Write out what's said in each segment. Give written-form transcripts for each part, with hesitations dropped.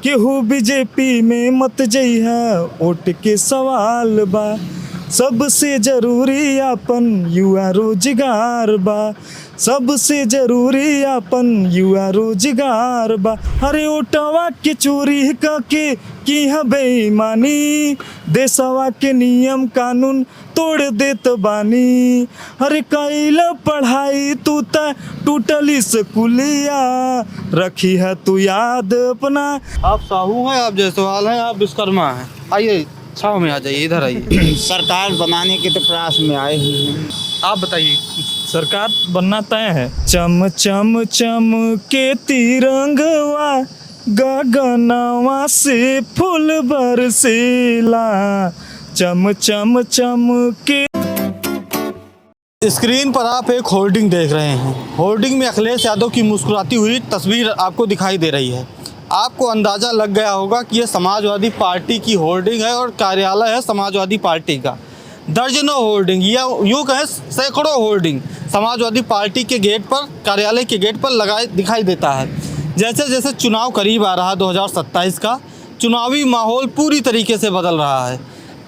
केहू बीजेपी में मत जइहा वोट के सवाल बा। सबसे जरूरी अपन युवा रोजगार बा। सबसे जरूरी अपन युवा रोजगार बा। अरे ओटवा के चोरी के की है बेईमानी, देशवा के नियम कानून तोड़ देत बानी। अरे कैल पढ़ाई तू त टूटली स्कूलिया, रखी है तू याद अपना। आप साहू हैं, आप जायसवाल हैं, आप विश्वकर्मा हैं। आइए छाव में आ जाइए, इधर आइए। सरकार बनाने के तो प्रयास में आए ही हैं। आप बताइए। सरकार बनना तय है। चम चम चम के तिरंगवा, गगनवा से फूल बरसेला। चम चम चम के। स्क्रीन पर आप एक होर्डिंग देख रहे हैं। होर्डिंग में अखिलेश यादव की मुस्कुराती हुई तस्वीर आपको दिखाई दे रही है। आपको अंदाज़ा लग गया होगा कि यह समाजवादी पार्टी की होर्डिंग है और कार्यालय है समाजवादी पार्टी का। दर्जनों होर्डिंग या यूँ कहें सैकड़ों होर्डिंग समाजवादी पार्टी के गेट पर, कार्यालय के गेट पर लगाए दिखाई देता है। जैसे जैसे चुनाव करीब आ रहा है 2027 का, चुनावी माहौल पूरी तरीके से बदल रहा है।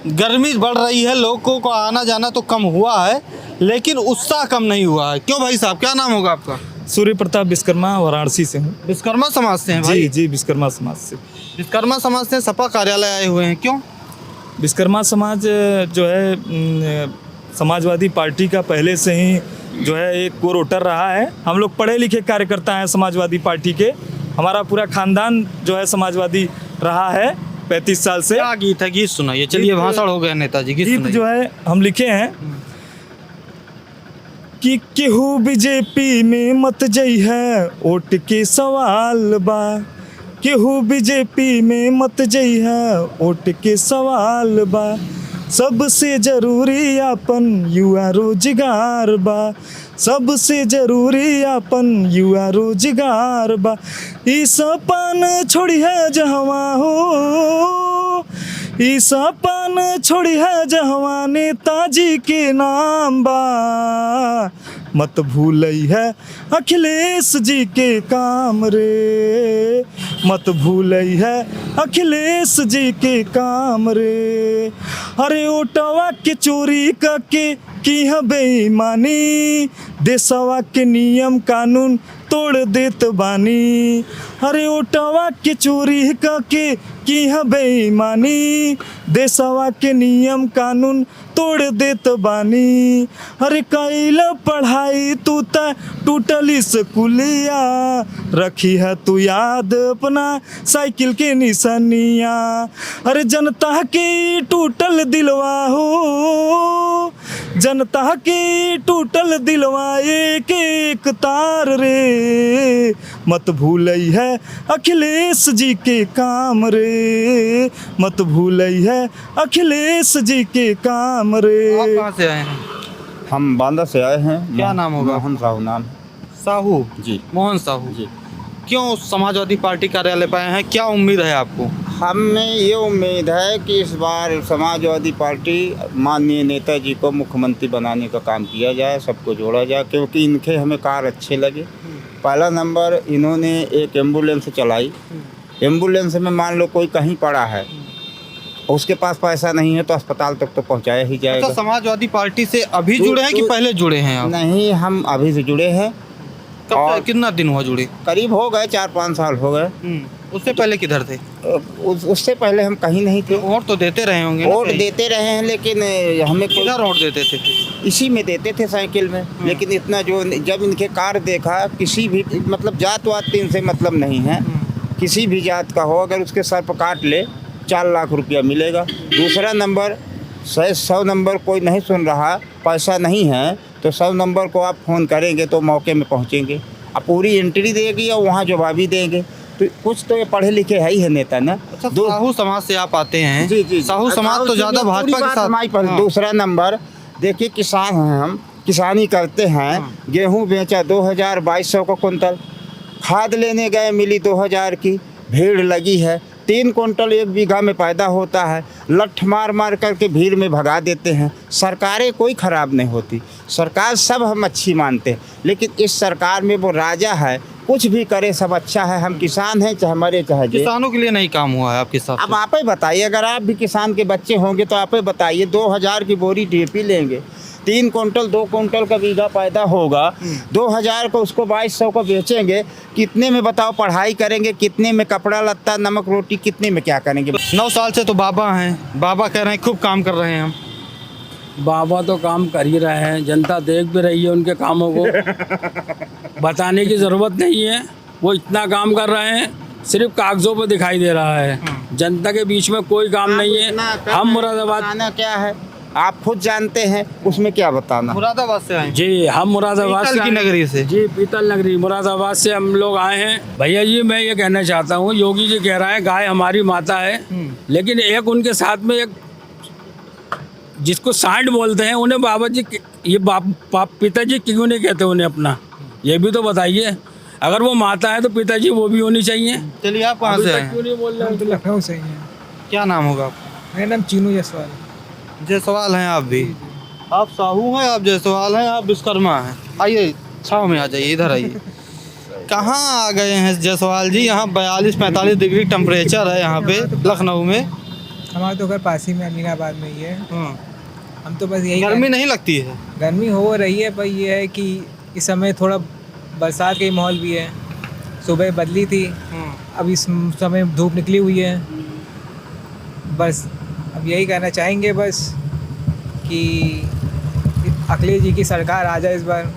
गर्मी बढ़ रही है, लोगों को आना जाना तो कम हुआ है, लेकिन उत्साह कम नहीं हुआ है। क्यों भाई साहब, क्या नाम होगा आपका? सूर्य प्रताप विश्वकर्मा, वाराणसी से हूँ। विश्वकर्मा समाज से हैं भाई? जी विश्वकर्मा समाज से। विश्वकर्मा समाज से सपा कार्यालय आए हुए हैं, क्यों? विश्वकर्मा समाज जो है समाजवादी पार्टी का पहले से ही जो है एक कोर वोटर रहा है। हम लोग पढ़े लिखे कार्यकर्ता हैं समाजवादी पार्टी के। हमारा पूरा खानदान जो है समाजवादी रहा है 35 साल से। क्या गीत है, गीत सुनाइए। चलिए भाषण हो गया नेताजी, गीत जो है हम लिखे हैं कि केहू बीजेपी में मत जइहा वोट के सवाल बा। केहू बीजेपी में मत जइहा वोट के सवाल बा। सबसे जरूरी अपन युवा रोजगार बा। सबसे जरूरी अपन युवा रोजगार बा। ई सपन छोड़ी है जहवा हो, ई सपन छोड़ी है जहवा नेताजी के नाम बा। मत भूलई है अखिलेश जी के काम रे, मत भूलई है अखिलेश जी के काम रे। अरे ओटवा के चोरी के की है बेईमानी, देशवा के नियम कानून तोड़ देत बानी। अरे ओटवा के चोरी के की है बेईमानी, देशवा के नियम कानून तोड़ देत बानी। अरे कैल पढ़ाई तू त टूटली स्कूलिया, रखी है तू याद अपना साइकिल के निशानिया। अरे जनता के टूटल दिलवा हो, जनता के टूटल दिलवा एक एक तार रे। मत भूलई है अखिलेश जी के काम रे, मत भूलई है अखिलेश जी के काम रे। आप कहाँ से आए हैं? हम बांदा से आए हैं। क्या नाम होगा? मोहन साहू नाम। साहू जी, मोहन साहू जी। क्यों समाजवादी पार्टी कार्यालय पे आए हैं, क्या उम्मीद है आपको? हमें ये उम्मीद है कि इस बार समाजवादी पार्टी माननीय नेताजी को मुख्यमंत्री बनाने का काम किया जाए, सबको जोड़ा जाए, क्योंकि इनके हमें कार्य अच्छे लगे। पहला नंबर, इन्होंने एक एम्बुलेंस चलाई। एम्बुलेंस में मान लो कोई कहीं पड़ा है, उसके पास पैसा नहीं है तो अस्पताल तक तो पहुंचाया ही जाएगा। अच्छा, समाजवादी पार्टी से अभी जुड़े हैं कि पहले जुड़े हैं आप? नहीं, हम अभी से जुड़े हैं। कब कितना दिन हुआ जुड़े? करीब हो गए 4-5 साल हो गए। उससे पहले किधर थे? उससे पहले हम कहीं नहीं थे। वोट तो देते रहे होंगे ना? वोट देते रहे हैं, लेकिन हमें किधर वोट देते थे? इसी में देते थे, साइकिल में। लेकिन इतना जो जब इनके कार्य देखा, किसी भी मतलब जात वात इनसे मतलब नहीं है। किसी भी जात का हो, अगर उसके सर पर काट ले 4 लाख रुपया मिलेगा। दूसरा नंबर, 100 नंबर कोई नहीं सुन रहा, पैसा नहीं है तो 100 नंबर को आप फ़ोन करेंगे तो मौके में पहुंचेंगे। अब पूरी एंट्री देगी और वहाँ जवाबी देंगे। तो कुछ तो ये पढ़े लिखे है ही है नेता ना। अच्छा, साहू समाज से आप आते हैं? जी जी। साहू समाज तो ज़्यादा भाजपा के साथ। दूसरा नंबर, देखिए किसान हैं हम, किसानी करते हैं। गेहूं बेचा 2200 का कुंतल, खाद लेने गए मिली 2000 की, भीड़ लगी है 3 क्विंटल 1 बीघा में पैदा होता है, लठ मार मार करके भीड़ में भगा देते हैं। सरकारें कोई ख़राब नहीं होती, सरकार सब हम अच्छी मानते हैं, लेकिन इस सरकार में वो राजा है, कुछ भी करे सब अच्छा है। हम किसान हैं, चाहे मरे चाहे जिए। किसानों के लिए नहीं काम हुआ है आपके हिसाब अब से? आप ही बताइए, अगर आप भी किसान के बच्चे होंगे तो आप ही बताइए, 2000 की बोरी डीएपी लेंगे, 3 क्विंटल 2 क्विंटल का बीघा पैदा होगा, 2000 को उसको 2200 को बेचेंगे, कितने में बताओ पढ़ाई करेंगे, कितने में कपड़ा लत्ता नमक रोटी, कितने में क्या करेंगे? 9 साल से तो बाबा हैं, बाबा कह रहे हैं खूब काम कर रहे हैं हम। बाबा तो काम कर ही रहे हैं, जनता देख भी रही है उनके कामों को। बताने की ज़रूरत नहीं है, वो इतना काम कर रहे हैं, सिर्फ कागज़ों पर दिखाई दे रहा है, जनता के बीच में कोई काम नहीं है। हम मुरादाबाद बताना क्या है आप खुद जानते हैं, उसमें क्या बताना। मुरादाबाद से आए? जी, हम मुरादाबाद पीतल की नगरी से। जी, पीतल नगरी मुरादाबाद से हम लोग आए हैं। भैया जी, मैं ये कहना चाहता हूँ, योगी जी कह रहे हैं गाय हमारी माता है, लेकिन एक उनके साथ में एक जिसको सांड बोलते हैं, उन्हें बाबा जी ये पिताजी क्यों नहीं कहते उन्हें अपना? ये भी तो बताइए। अगर वो माता है तो पिताजी वो भी होनी चाहिए। चलिए, आप कहाँ से आए? क्यों नहीं बोल रहे? हम तो लखनऊ से ही हैं। क्या नाम होगा आपका? मेरा नाम चीनू जायसवाल। जायसवाल हैं आप भी? आप साहू हैं, आप जायसवाल हैं, आप विश्वकर्मा हैं। आइए छाँव में आ जाइए, इधर आइए। कहाँ आ गए हैं जायसवाल जी? यहाँ 42-45 डिग्री टेम्परेचर है यहाँ पे लखनऊ में। हमारा तो घर पास ही में अमीनाबाद में ही है। हम तो बस यही गर्मी नहीं लगती है? गर्मी हो रही है, पर ये है कि इस समय थोड़ा बरसात का ही माहौल भी है। सुबह बदली थी, अब इस समय धूप निकली हुई है। बस अब यही कहना चाहेंगे बस कि अखिलेश जी की सरकार आ जाए इस बार।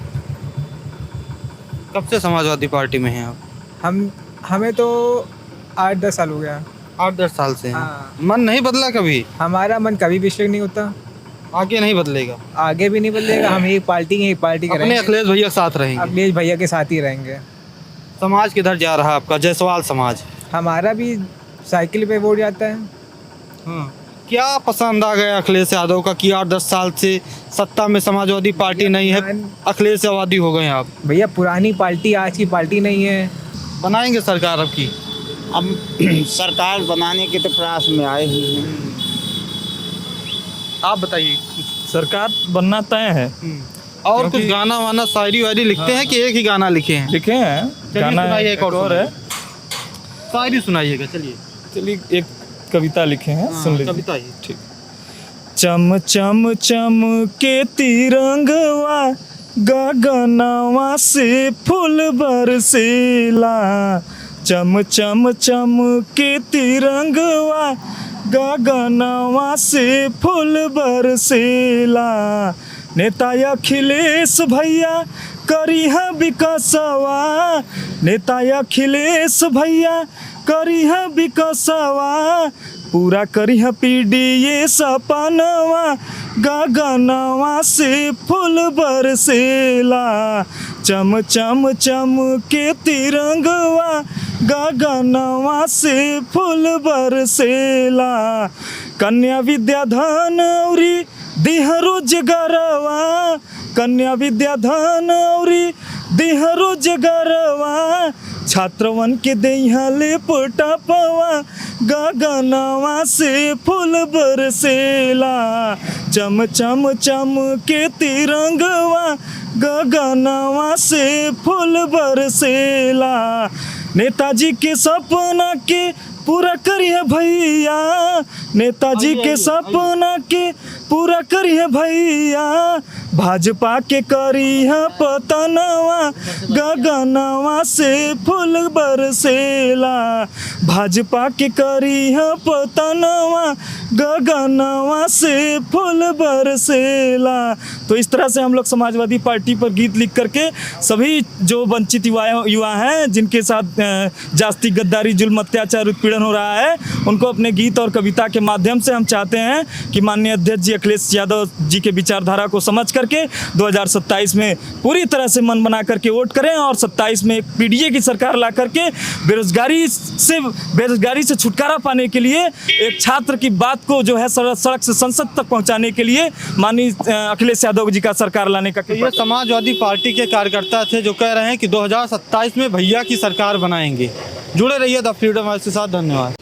कब से समाजवादी पार्टी में हैं आप? हमें तो 8-10 साल हो गया। 8-10 साल से हैं। हाँ। मन नहीं बदला कभी? हमारा मन कभी भी स्ट्रिक्ट नहीं होता, आगे नहीं बदलेगा? आगे भी नहीं बदलेगा। हम एक पार्टी के अपने रहेंगे, अखिलेश भैया के साथ रहेंगे। अखिलेश भैया के साथ ही रहेंगे। समाज किधर जा रहा है आपका? जायसवाल समाज। हमारा भी साइकिल पे वोट जाता है। क्या पसंद आ गया अखिलेश यादव का कि 8-10 साल से सत्ता में समाजवादी पार्टी नहीं है, अखिलेशवादी हो गए आप? भैया पुरानी पार्टी आज की पार्टी नहीं है। बनाएंगे सरकार अब की? अब सरकार बनाने के तो प्रयास में आए ही हैं। आप बताइए। सरकार बनना तय है। और कुछ गाना वाना शायरी वायरी लिखते हैं कि एक ही गाना लिखे हैं? लिखे हैं गाना, सुनाइए, एक और है। शायरी सुनाइएगा। चलिए एक कविता लिखे हैं, सुन लीजिए। कविता ही ठीक। चम चम चम के तिरंगवा गगनवा से फूल बरसेला, चम चम चम के तिरंगवा गगनवा से फूल बरसेला, नेता अखिलेश भैया करिह विकासवा, नेता अखिलेश भैया करिह विकासवा, पूरा करिह पीडीए सपनवा, गगनवा से फूल बरसेला, चम चम चम के तिरंगवा गगनवा से फूल बरसेला, कन्या विद्याधन औरी दिह रोजगारवा, कन्या विद्याधन औरी दिह रोजगारवा, छात्रवन के देहा लेपटपवा, गगनवा से फूल बरसेला, चम चम चम के तिरंगवा गगनवा से फूल बरसेला, नेताजी के सपना के पूरा करिए भैया, नेताजी के सपना के पूरा करिए भैया, भाजपा के करिए पतनवा, गगनवा से फूल बरसेला, भाजपा के करिए पतनवा, गगनवा से फूल बरसेला। तो इस तरह से हम लोग समाजवादी पार्टी पर गीत लिख करके सभी जो वंचित युवा हैं, जिनके साथ जास्ती गद्दारी जुल्म अत्याचार उत्पीड़न हो रहा है, उनको अपने गीत और कविता के माध्यम से हम चाहते हैं कि माननीय अध्यक्ष जी अखिलेश यादव जी के विचारधारा को समझ करके 2027 में पूरी तरह से मन बना करके वोट करें और 27 में एक पीडीए की सरकार ला करके बेरोजगारी से छुटकारा पाने के लिए एक छात्र की बात को जो है सड़क से संसद तक पहुंचाने के लिए माननीय अखिलेश यादव जी का सरकार लाने का। ये समाजवादी पार्टी के कार्यकर्ता थे जो कह रहे हैं कि 2027 में भैया की सरकार बनाएंगे। जुड़े रहिए द फ्रीडम हाउस के साथ। धन्यवाद।